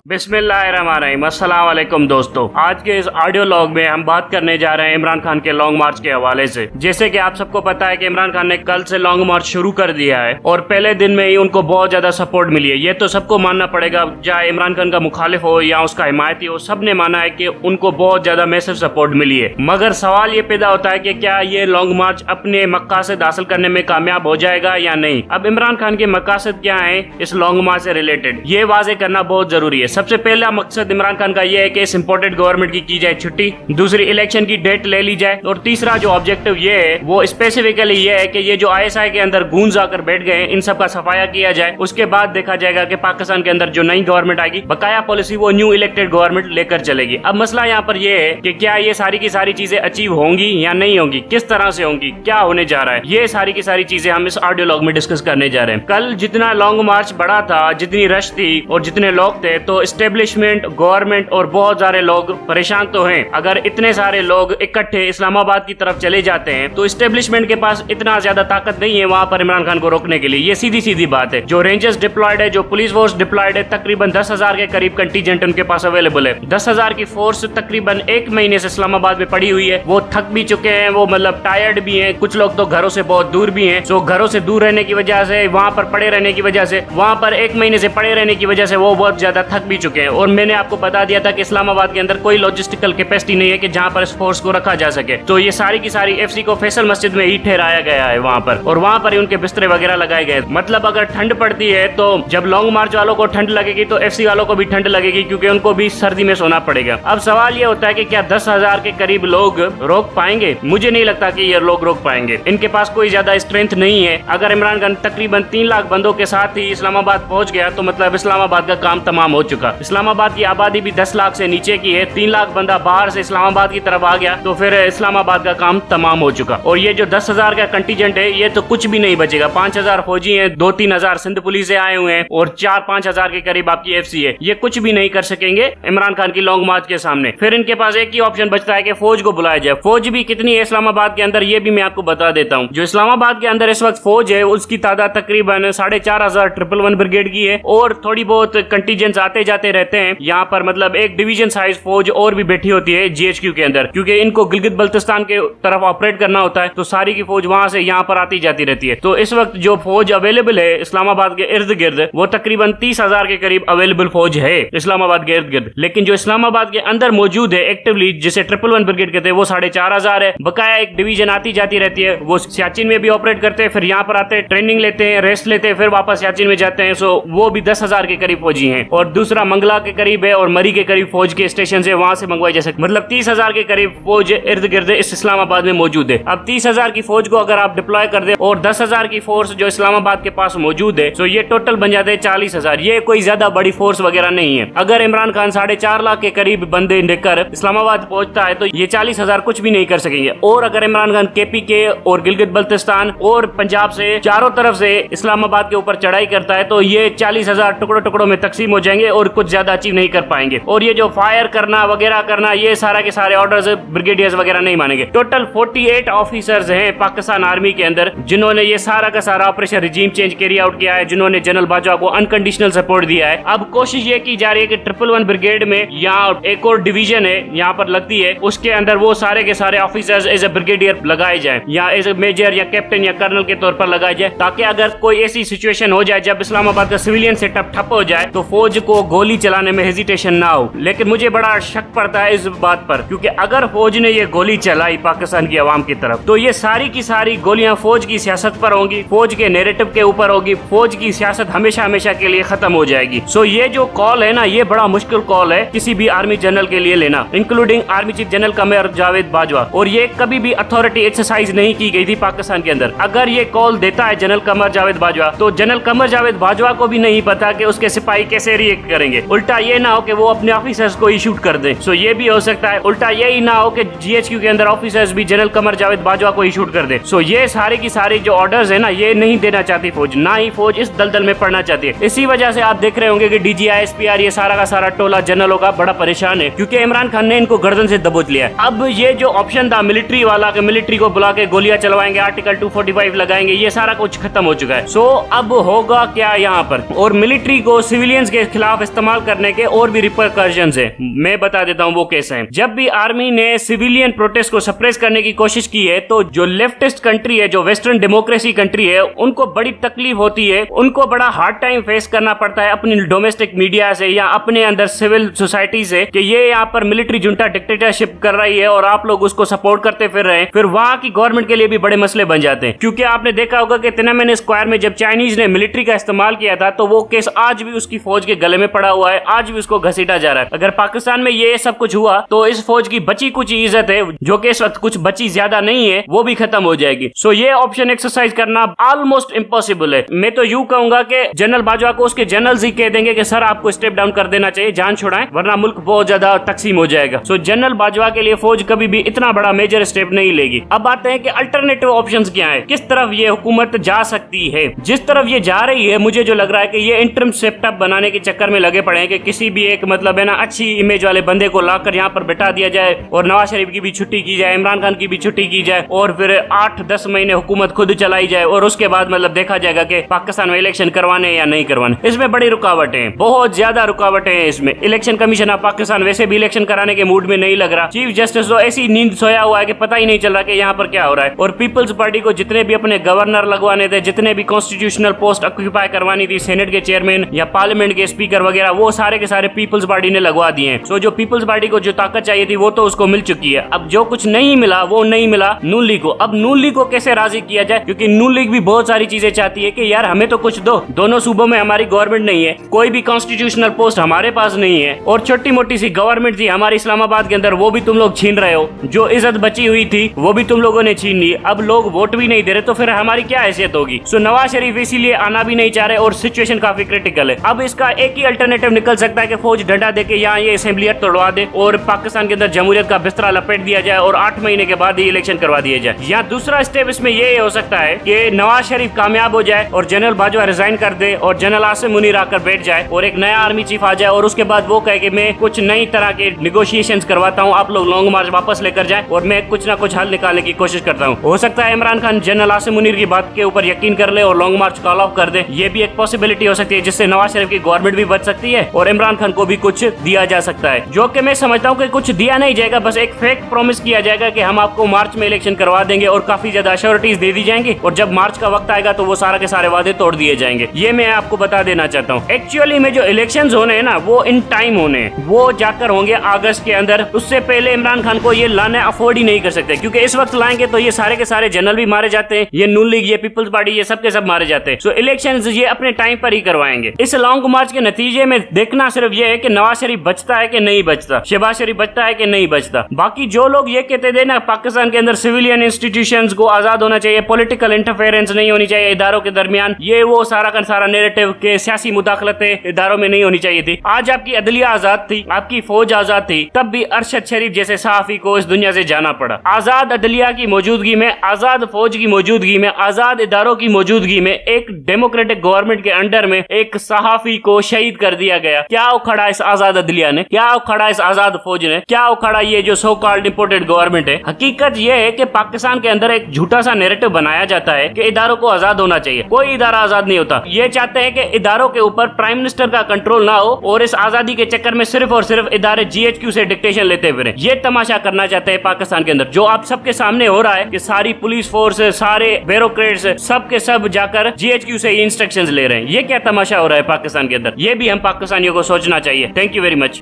बिस्मिल्लाहिर्रहमानिर्रहीम। अस्सलाम वालेकुम दोस्तों, आज के इस ऑडियो लॉग में हम बात करने जा रहे हैं इमरान खान के लॉन्ग मार्च के हवाले से। जैसे कि आप सबको पता है कि इमरान खान ने कल से लॉन्ग मार्च शुरू कर दिया है और पहले दिन में ही उनको बहुत ज्यादा सपोर्ट मिली है। ये तो सबको मानना पड़ेगा, चाहे इमरान खान का मुखालिफ हो या उसका हिमायती हो, सबने माना है कि उनको बहुत ज्यादा मैसिव सपोर्ट मिली है। मगर सवाल ये पैदा होता है कि क्या ये लॉन्ग मार्च अपने मकासद हासिल करने में कामयाब हो जाएगा या नहीं। अब इमरान खान के मकासद क्या है इस लॉन्ग मार्च से रिलेटेड, ये वाजे करना बहुत जरूरी है। सबसे पहला मकसद इमरान खान का ये है कि इस इम्पोर्टेड गवर्नमेंट की जाए छुट्टी, दूसरी इलेक्शन की डेट ले ली जाए, और तीसरा जो ऑब्जेक्टिव ये है वो स्पेसिफिकली ये है कि ये जो ISI के अंदर गूंज आकर बैठ गए इन सब का सफाया किया जाए। उसके बाद देखा जाएगा कि पाकिस्तान के अंदर जो नई गवर्नमेंट आएगी, बकाया पॉलिसी वो न्यू इलेक्टेड गवर्नमेंट लेकर चलेगी। अब मसला यहाँ पर ये है कि क्या ये सारी की सारी चीजें अचीव होंगी या नहीं होंगी, किस तरह से होंगी, क्या होने जा रहा है, ये सारी की सारी चीजें हम इस ऑडियो लॉग में डिस्कस करने जा रहे हैं। कल जितना लॉन्ग मार्च बढ़ा था, जितनी रश थी और जितने लोग थे, तो एस्टेब्लिशमेंट, गवर्नमेंट और बहुत सारे लोग परेशान तो हैं। अगर इतने सारे लोग इकट्ठे इस्लामाबाद की तरफ चले जाते हैं तो एस्टेब्लिशमेंट के पास इतना ज्यादा ताकत नहीं है वहां पर इमरान खान को रोकने के लिए। ये सीधी सीधी बात है। जो रेंजर्स डिप्लॉयड है, जो पुलिस फोर्स डिप्लॉयड है, तकरीबन 10,000 के करीब कंटीजेंट उनके पास अवेलेबल है। 10,000 की फोर्स तकरीबन एक महीने से इस्लामाबाद में पड़ी हुई है। वो थक भी चुके हैं, वो मतलब टायर्ड भी हैं। कुछ लोग तो घरों से बहुत दूर भी हैं। तो घरों से दूर रहने की वजह से, वहां पर पड़े रहने की वजह से, वहां पर एक महीने से पड़े रहने की वजह से वो बहुत ज्यादा थक भी चुके हैं। और मैंने आपको बता दिया था कि इस्लामाबाद के अंदर कोई लॉजिस्टिकल कैपेसिटी नहीं है कि जहां पर इस फोर्स को रखा जा सके। तो ये सारी की सारी FC को फैसल मस्जिद में ही ठहराया गया है वहां पर, और वहां पर ही उनके बिस्तरे वगैरह लगाए गए। मतलब अगर ठंड पड़ती है तो जब लॉन्ग मार्च वालों को ठंड लगेगी तो FC वालों को भी ठंड लगेगी, क्योंकि उनको भी सर्दी में सोना पड़ेगा। अब सवाल ये होता है कि क्या 10,000 के करीब लोग रोक पाएंगे? मुझे नहीं लगता कि ये लोग रोक पाएंगे। इनके पास कोई ज्यादा स्ट्रेंथ नहीं है। अगर इमरान खान तकरीबन 3 लाख बंदों के साथ ही इस्लामाबाद पहुंच गया तो मतलब इस्लामाबाद का काम तमाम हो चुका। इस्लामाबाद की आबादी भी 10 लाख से नीचे की है। 3 लाख बंदा बाहर से इस्लामाबाद की तरफ आ गया तो फिर इस्लामाबाद का काम तमाम हो चुका। और ये जो 10,000 का कंटीजेंट है ये तो कुछ भी नहीं बचेगा। 5,000 फौजी हैं, 2-3 हजार सिंध पुलिस से आए हुए हैं और 4-5 हजार के करीब आपकी FC है। ये कुछ भी नहीं कर सकेंगे इमरान खान की लॉन्ग मार्च के सामने। फिर इनके पास एक ही ऑप्शन बचता है कि फौज को बुलाया जाए। फौज भी कितनी है इस्लामाबाद के अंदर ये भी मैं आपको बता देता हूँ। जो इस्लामाबाद के अंदर इस वक्त फौज है उसकी तादाद तकरीबन 4,500 111 ब्रिगेड की है, और थोड़ी बहुत कंटीजेंट्स आते जाते रहते हैं यहाँ पर। मतलब एक डिवीजन साइज फौज और भी बैठी होती है GHQ के अंदर, क्योंकि इनको गिलगित बल्तिस्तान के तरफ ऑपरेट करना होता है, तो सारी की फौज वहां से यहाँ पर आती जाती रहती है। तो इस वक्त जो फौज अवेलेबल है इस्लामाबाद के इर्द गिर्द वो तकरीबन 30,000 के करीब अवेलेबल फौज है इस्लामाबाद के इर्द गिर्द। लेकिन जो इस्लामाबाद के अंदर मौजूद है एक्टिवली, जिसे 111 ब्रिगेड कहते हैं, वो 4,500 है। बकाया एक डिवीजन आती जाती रहती है। वो सियाचिन में भी ऑपरेट करते हैं, फिर यहाँ पर आते हैं, ट्रेनिंग लेते हैं, रेस्ट लेते हैं, फिर वापस सियाचिन में जाते हैं। सो वो भी 10,000 के करीब फौजी हैं। और दूसरा मंगला के करीब है और मरी के करीब फौज के स्टेशन है, वहां से मंगवाई जा सकती। मतलब 30,000 के करीब फौज इर्द गिर्द इस इस्लामाबाद में मौजूद है। अब 30,000 की फौज को अगर आप डिप्लॉय कर दे और 10,000 की फोर्स जो इस्लामाबाद के पास मौजूद है, तो ये टोटल बन जाते हैं 40,000। ये कोई ज्यादा बड़ी फोर्स वगैरह नहीं है। अगर इमरान खान 4.5 लाख के करीब बंदे लेकर इस्लामाबाद पहुंचता है तो ये 40,000 कुछ भी नहीं कर सकेंगे। और अगर इमरान खान KPK और गिलगित बल्तिस्तान और पंजाब से चारों तरफ से इस्लामाबाद के ऊपर चढ़ाई करता है तो ये 40,000 टुकड़ों टुकड़ों में तकसीम हो जाएंगे और कुछ ज्यादा अचीव नहीं कर पाएंगे। और ये जो फायर करना वगैरह करना, ये सारा के सारे ऑर्डर्स ब्रिगेडियर्स वगैरह नहीं मानेंगे। टोटल 48 ऑफिसर्स हैं पाकिस्तान आर्मी के अंदर जिन्होंने ये सारा का सारा operation regime change carry out किया है, जिन्होंने जनरल बाजवा को अनकंडीशनल सपोर्ट दिया है। अब कोशिश ये की जा रही है कि 111 ब्रिगेड में यहाँ एक और डिवीजन है यहाँ पर लगती है, उसके अंदर वो सारे के सारे ऑफिसर्स एज ए ब्रिगेडियर लगाए जाए, या एज ए मेजर या कैप्टन या कर्नल के तौर पर लगाए जाए, ताकि अगर कोई ऐसी सिचुएशन हो जाए जब इस्लामाबाद का सिविलियन सेटअप ठप हो जाए तो फौज को गोली चलाने में हेजिटेशन ना हो। लेकिन मुझे बड़ा शक पड़ता है इस बात पर, क्योंकि अगर फौज ने ये गोली चलाई पाकिस्तान की आवाम की तरफ तो ये सारी की सारी गोलियां फौज की सियासत पर होंगी, फौज के नैरेटिव के ऊपर होगी, फौज की सियासत हमेशा हमेशा के लिए खत्म हो जाएगी। सो ये जो कॉल है ना, ये बड़ा मुश्किल कॉल है किसी भी आर्मी जनरल के लिए लेना, including army chief general Qamar Javed Bajwa. और ये कभी भी अथॉरिटी एक्सरसाइज नहीं की गई थी पाकिस्तान के अंदर। अगर ये कॉल देता है जनरल कमर जावेद बाजवा तो जनरल कमर जावेद बाजवा को भी नहीं पता कि उसके सिपाही कैसे रिएक्ट करेंगे। उल्टा ये ना हो कि वो अपने ऑफिसर्स को ही शूट कर दे। सो ये भी हो सकता है। उल्टा यही ना हो कि GHQ के अंदर ऑफिसर्स भी जनरल कमर जावेद बाजवा को ही शूट कर दे। सो ये सारी की सारी जो ऑर्डर्स है ना, ये नहीं देना चाहती फौज, ना ही फौज इस दलदल में पड़ना चाहती है। इसी वजह से आप देख रहे होंगे कि DG ISPR ये सारा का सारा टोला जनरलों का बड़ा परेशान है, क्योंकि इमरान खान ने इनको गर्दन से दबोच लिया। अब ये जो ऑप्शन था मिलिट्री वाला कि मिलिट्री को बुला के गोलियां चलवाएंगे, आर्टिकल 245 लगाएंगे, ये सारा कुछ खत्म हो चुका है। सो अब होगा क्या यहाँ पर, और मिलिट्री को सिविलियंस के खिलाफ इस्तेमाल करने के और भी रिपरकशंस है। मैं बता देता हूँ वो कैसे हैं। जब भी आर्मी ने सिविलियन प्रोटेस्ट को सप्रेस करने की कोशिश की है तो जो लेफ्टिस्ट कंट्री है, जो वेस्टर्न डेमोक्रेसी कंट्री है, उनको बड़ी तकलीफ होती है, उनको बड़ा हार्ड टाइम फेस करना पड़ता है अपनी डोमेस्टिक मीडिया से या अपने अंदर सिविल सोसाइटी से कि ये यहाँ पर मिलिट्री जुंटा डिक्टेटरशिप कर रही है और आप लोग उसको सपोर्ट करते फिर रहे हैं। फिर वहां की गवर्नमेंट के लिए भी बड़े मसले बन जाते हैं, क्योंकि आपने देखा होगा कि तिनानमेन स्क्वायर में जब चाइनीज ने मिलिट्री का इस्तेमाल किया था तो वो केस आज भी उसकी फौज के गले में पड़ा हुआ है, आज भी उसको घसीटा जा रहा है। अगर पाकिस्तान में ये सब कुछ हुआ तो इस फौज की बची कुछ इज्जत है, जो कि इस वक्त कुछ बची ज्यादा नहीं है, वो भी खत्म हो जाएगी। सो ये ऑप्शन एक्सरसाइज करना ऑलमोस्ट इम्पॉसिबल है। मैं तो यूं कहूंगा कि जनरल बाजवा को उसके जनरल्स ही कह देंगे कि सर आपको स्टेप डाउन कर देना चाहिए, जान छुड़ाएं, वरना मुल्क बहुत ज्यादा तकसीम हो जाएगा। सो जनरल बाजवा के लिए फौज कभी भी इतना बड़ा मेजर स्टेप नहीं लेगी। अब आते हैं कि अल्टरनेटिव ऑप्शंस क्या है, किस तरफ ये हुकूमत जा सकती है। जिस तरफ ये जा रही है मुझे जो लग रहा है कि ये इंटरम सेटअप बनाने के चक्कर में लगे पड़े हैं कि किसी भी एक मतलब है ना अच्छी इमेज वाले बंदे को लाकर यहाँ पर बैठा दिया जाए और नवाज शरीफ की भी छुट्टी की जाए, इमरान खान की भी छुट्टी की जाए और फिर 8-10 महीने हुकूमत खुद चलाई जाए और उसके बाद मतलब देखा जाएगा कि पाकिस्तान में इलेक्शन करवाने या नहीं करवाने। इसमें बड़ी रुकावटें हैं, बहुत ज्यादा रुकावटें हैं इसमें। इलेक्शन कमीशन ऑफ पाकिस्तान वैसे भी इलेक्शन कराने के मूड में नहीं लग रहा। चीफ जस्टिस तो ऐसी नींद सोया हुआ है कि पता ही नहीं चल रहा कि यहाँ पर क्या हो रहा है। और पीपल्स पार्टी को जितने भी अपने गवर्नर लगवाने थे, जितने भी कॉन्स्टिट्यूशनल पोस्ट ऑक्यूपाई करवानी थी, सेनेट के चेयरमैन या पार्लियामेंट के स्पीकर वगैरह, वो सारे के सारे पीपल्स पार्टी ने लगवा दिए हैं। सो जो पीपल्स पार्टी को जो ताकत चाहिए थी वो तो उसको मिल चुकी है। अब जो कुछ नहीं मिला वो नहीं मिला नून लीग को। अब नून लीग को कैसे राजी किया जाए, क्योंकि नून लीग भी बहुत सारी चीजें चाहती है कि यार हमें तो कुछ दो, दोनों सूबों में हमारी गवर्नमेंट नहीं है, कोई भी कॉन्स्टिट्यूशनल पोस्ट हमारे पास नहीं है और छोटी मोटी सी गवर्नमेंट थी हमारी इस्लामाबाद के अंदर, वो भी तुम लोग छीन रहे हो। जो इज्जत बची हुई थी वो भी तुम लोगों ने छीन ली। अब लोग वोट भी नहीं दे रहे तो फिर हमारी क्या हैसियत होगी। सो नवाज शरीफ इसीलिए आना भी नहीं चाह रहे और सिचुएशन काफी क्रिटिकल है। अब इसका एक ही अल्टरनेटिव निकल सकता है कि फौज डंडा देके यहाँ ये असेंबलियत तोड़वा दे और पाकिस्तान के अंदर जमहूरियत का बिस्तरा लपेट दिया जाए और 8 महीने के बाद ही इलेक्शन करवा दिया जाए। या दूसरा स्टेप इसमें ये हो सकता है कि नवाज शरीफ कामयाब हो जाए और जनरल बाजवा रिजाइन कर दे और जनरल आसिम मुनीर आकर बैठ जाए और एक नया आर्मी चीफ आ जाए और उसके बाद वो कहे कि मैं कुछ नई तरह के निगोशिएशंस करवाता हूँ, आप लोग लॉन्ग मार्च वापस लेकर जाए और मैं कुछ ना कुछ हल निकालने की कोशिश करता हूँ। हो सकता है इमरान खान जनरल आसिम मुनीर की बात के ऊपर यकीन कर ले और लॉन्ग मार्च कॉल ऑफ कर दे। ये भी एक पॉसिबिलिटी हो सकती है जिससे नवाज शरीफ की गवर्नमेंट भी बच सकती है और इमरान खान को भी कुछ दिया जा सकता है, जो कि मैं समझता हूँ कि कुछ दिया नहीं जाएगा, बस एक फेक प्रॉमिस किया जाएगा कि हम आपको मार्च में इलेक्शन करवा देंगे और काफी ज्यादा अश्योरिटीज दे दी जाएंगी और जब मार्च का वक्त आएगा तो वो सारा के सारे वादे तोड़ दिए जाएंगे। ये मैं आपको बता देना चाहता हूँ। एक्चुअली में जो इलेक्शंस होने हैं ना वो इन टाइम होने हैं, वो जाकर होंगे अगस्त के अंदर। उससे पहले इमरान खान को ये लाने अफोर्ड ही नहीं कर सकते, क्योंकि इस वक्त लाएंगे तो ये सारे के सारे जनरल भी मारे जाते हैं, ये नून लीग, ये पीपल्स पार्टी, ये सब के सब मारे जाते हैं। सो इलेक्शंस ये अपने टाइम पर ही करवाएंगे। इस लॉन्ग मार्च के नतीजे में देखना सिर्फ ये है कि नवाज शरीफ बचता है कि नहीं बचता, शहबाज शरीफ बचता है कि नहीं बचता। बाकी जो लोग ये कहते थे ना पाकिस्तान के अंदर सिविलियन इंस्टीट्यूशंस को आजाद होना चाहिए, पॉलिटिकल इंटरफेरेंस नहीं होनी चाहिए इदारों के दरमियान, ये वो सारा का सारा नैरेटिव के सियासी मुदाखलतें इदारों में नहीं होनी चाहिए थी। आज आपकी अदलिया आजाद थी, आपकी फौज आजाद थी, तब भी अरशद शरीफ जैसे सहाफी को इस दुनिया से जाना पड़ा। आजाद अदलिया की मौजूदगी में, आजाद फौज की मौजूदगी में, आजाद इदारों की मौजूदगी में एक डेमोक्रेटिक गवर्नमेंट के अंडर में एक सहाफी को शहीद कर दिया गया। क्या उखड़ा इस आजाद अदलिया ने, क्या उखड़ा इस आजाद फौज ने, क्या उखड़ा ये जो सो कॉल्ड इंपोर्टेड गवर्नमेंट है। हकीकत यह है कि पाकिस्तान के अंदर एक झूठा सा नैरेटिव बनाया जाता है कि इदारों को आजाद होना चाहिए। कोई इदारा आजाद नहीं होता। ये चाहते हैं कि इदारों के ऊपर प्राइम मिनिस्टर का कंट्रोल ना हो और इस आजादी के चक्कर में सिर्फ और सिर्फ इदारे जीएचक्यू से डिक्टेशन लेते हुए ये तमाशा करना चाहते हैं पाकिस्तान के अंदर, जो आप सबके सामने हो रहा है कि सारी पुलिस फोर्स, सारे ब्यूरोक्रेट्स सब के सब जाकर जीएचक्यू से इंस्ट्रक्शंस ले रहे हैं। ये क्या तमाशा हो रहा है पाकिस्तान के अंदर, ये भी हम पाकिस्तानियों को सोचना चाहिए। Thank you very much.